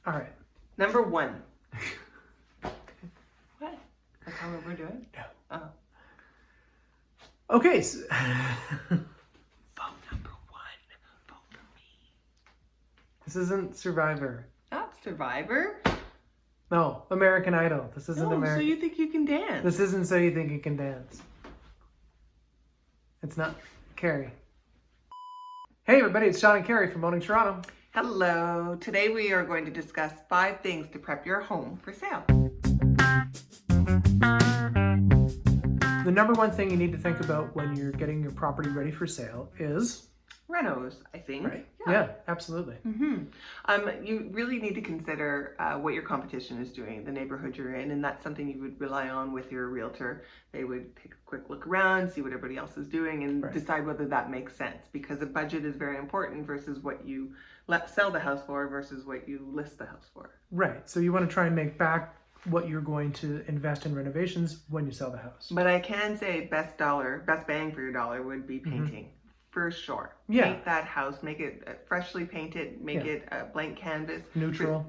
All right. Number 1. What? That's how we're doing? No. Oh. Okay. So, Vote number 1. Vote for me. this isn't Survivor. Not Survivor. No, American Idol. This isn't No, American. so you think you can dance. This isn't So You Think You Can Dance. It's not Carrie. Hey everybody, it's Sean and Carrie from Owning Toronto. Hello. Today we are going to discuss 5 things to prep your home for sale. The number one thing you need to think about when you're getting your property ready for sale is... Renos, I think. Right. Yeah, absolutely. You really need to consider what your competition is doing, the neighborhood you're in, and that's something you would rely on with your realtor. They would take a quick look around, see what everybody else is doing, and decide whether that makes sense, because a budget is very important versus what you sell the house for versus what you list the house for. Right. So you want to try and make back what you're going to invest in renovations when you sell the house. But I can say best bang for your dollar would be painting. For sure. Yeah. Paint that house, make it freshly painted, make it a blank canvas. Neutral.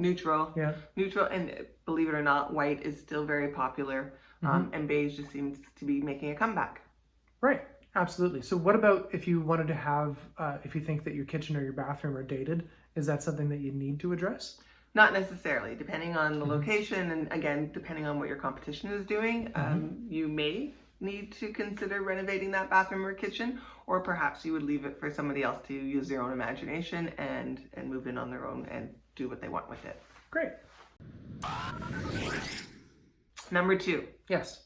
Yeah. Neutral, and believe it or not, white is still very popular, and beige just seems to be making a comeback. Right. Absolutely. So what about if you wanted to have, if you think that your kitchen or your bathroom are dated, is that something that you need to address? Not necessarily, depending on the location, and again, depending on what your competition is doing, you may need to consider renovating that bathroom or kitchen, or perhaps you would leave it for somebody else to use their own imagination and move in on their own and do what they want with it. Great. Number 2. Yes.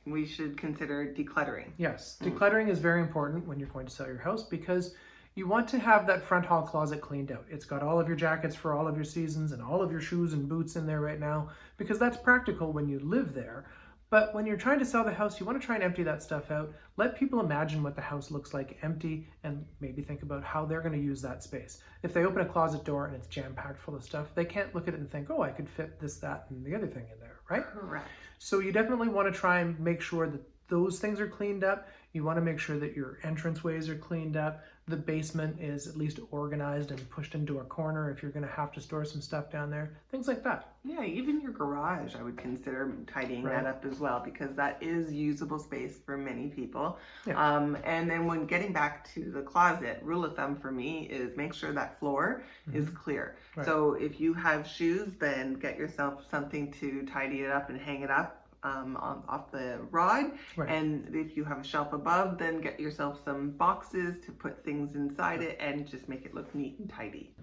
We should consider decluttering. Yes. Decluttering is very important when you're going to sell your house because you want to have that front hall closet cleaned out. It's got all of your jackets for all of your seasons and all of your shoes and boots in there right now because that's practical when you live there. But when you're trying to sell the house, you want to try and empty that stuff out. Let people imagine what the house looks like empty and maybe think about how they're going to use that space. If they open a closet door and it's jam-packed full of stuff, they can't look at it and think, oh, I could fit this, that, and the other thing in there, right? Correct. So you definitely want to try and make sure that those things are cleaned up. You want to make sure that your entranceways are cleaned up. The basement is at least organized and pushed into a corner if you're going to have to store some stuff down there. Things like that. Yeah, even your garage, I would consider tidying that up as well, because that is usable space for many people. Yeah. And then when getting back to the closet, rule of thumb for me is make sure that floor is clear. Right. So if you have shoes, then get yourself something to tidy it up and hang it up off the rod. Right. And if you have a shelf above, then get yourself some boxes to put things inside it and just make it look neat and tidy.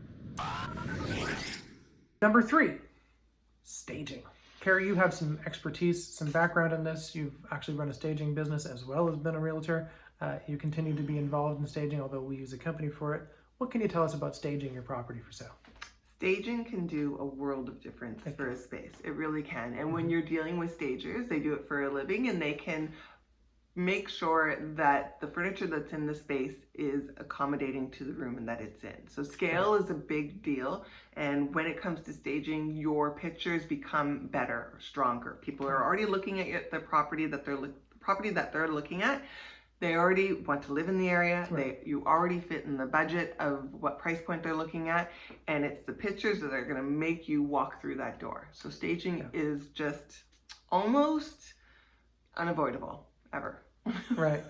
Number 3, staging. Carrie, you have some expertise, some background in this. You've actually run a staging business as well as been a realtor. You continue to be involved in staging, although we use a company for it. What can you tell us about staging your property for sale? Staging can do a world of difference for a space. It really can. And when you're dealing with stagers, they do it for a living, and they can make sure that the furniture that's in the space is accommodating to the room and that it's in. So scale is a big deal. And when it comes to staging, your pictures become better, stronger. People are already looking at the property that they're looking at. They already want to live in the area. You already fit in the budget of what price point they're looking at, and it's the pictures that are going to make you walk through that door. So staging is just almost unavoidable ever. Right.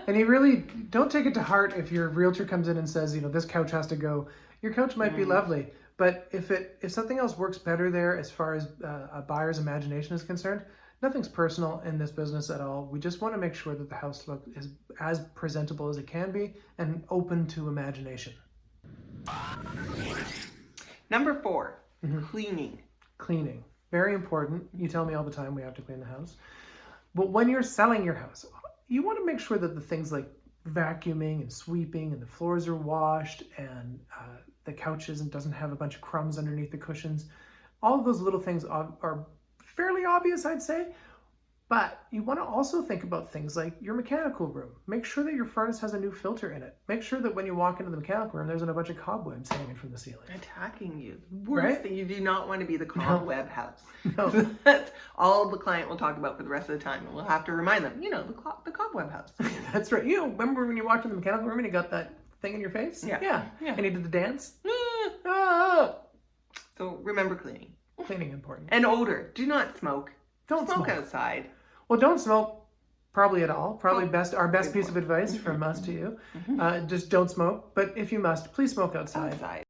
And you really don't take it to heart if your realtor comes in and says, you know, this couch has to go. Your couch might be lovely, but if something else works better there as far as a buyer's imagination is concerned, nothing's personal in this business at all. We just want to make sure that the house is as presentable as it can be and open to imagination. Number 4, cleaning. Cleaning. Very important. You tell me all the time we have to clean the house. But when you're selling your house, you want to make sure that the things like vacuuming and sweeping and the floors are washed and the couches and doesn't have a bunch of crumbs underneath the cushions. All of those little things are fairly obvious, I'd say, but you want to also think about things like your mechanical room. Make sure that your furnace has a new filter in it. Make sure that when you walk into the mechanical room, there's a bunch of cobwebs hanging from the ceiling. Attacking you. Worst thing, you do not want to be the cobweb house. No. That's all the client will talk about for the rest of the time, and we'll have to remind them, the cobweb house. That's right. You know, remember when you walked in the mechanical room and you got that thing in your face? Yeah. And you did the dance? So So remember cleaning. Cleaning important. And odor. Do not smoke. Don't smoke smoke. outside. Well, don't smoke probably at all. Probably Oh, our best good piece of point. advice from us to you. Mhm. Just don't smoke. But if you must, please smoke outside. Outside.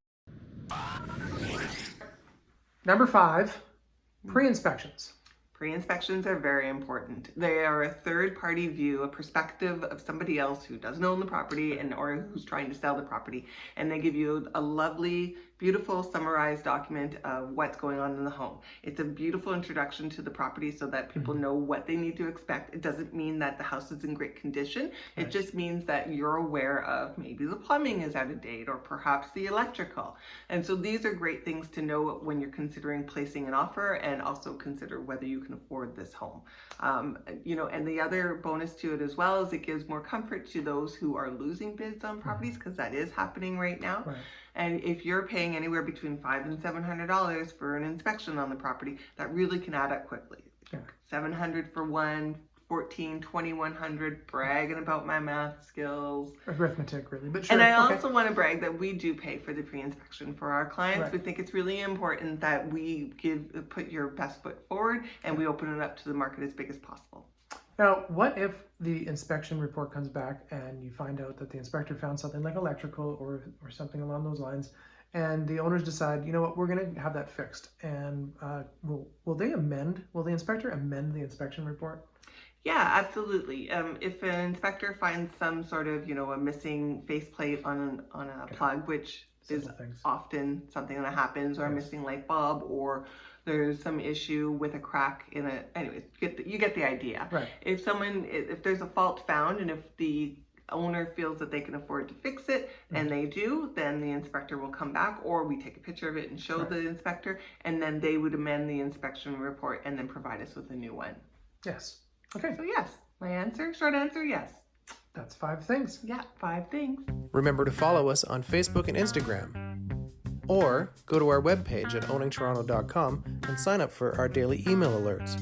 Number 5, pre-inspections. Pre-inspections are very important. They are a third-party view, a perspective of somebody else who doesn't own the property or who's trying to sell the property, and they give you a lovely, beautiful, summarized document of what's going on in the home. It's a beautiful introduction to the property so that people know what they need to expect. It doesn't mean that the house is in great condition. It just means that you're aware of maybe the plumbing is out of date or perhaps the electrical. And so these are great things to know when you're considering placing an offer, and also consider whether you can afford this home. And the other bonus to it as well is it gives more comfort to those who are losing bids on properties, because that is happening right now. Right. And if you're paying anywhere between $500 and $700 for an inspection on the property, that really can add up quickly. Yeah. $700 for one, $1,400, $2,100, bragging about my math skills. Arithmetic, really. But sure. And I okay. also want to brag that we do pay for the pre-inspection for our clients. Right. We think it's really important that we put your best foot forward, and we open it up to the market as big as possible. Now, what if the inspection report comes back and you find out that the inspector found something like electrical or something along those lines, and the owners decide, you know what, we're going to have that fixed, and will the inspector amend the inspection report? Yeah, absolutely. If an inspector finds some sort of, a missing faceplate on a plug, which is often something that happens, or a missing light bulb, or there's some issue with a crack in it. Anyways, you get the idea. Right. If there's a fault found, and if the owner feels that they can afford to fix it, and they do, then the inspector will come back, or we take a picture of it and show the inspector, and then they would amend the inspection report and then provide us with a new one. Yes. Okay. So yes, short answer, yes. That's 5 things. Yeah, 5 things. Remember to follow us on Facebook and Instagram. Or go to our webpage at owningtoronto.com and sign up for our daily email alerts.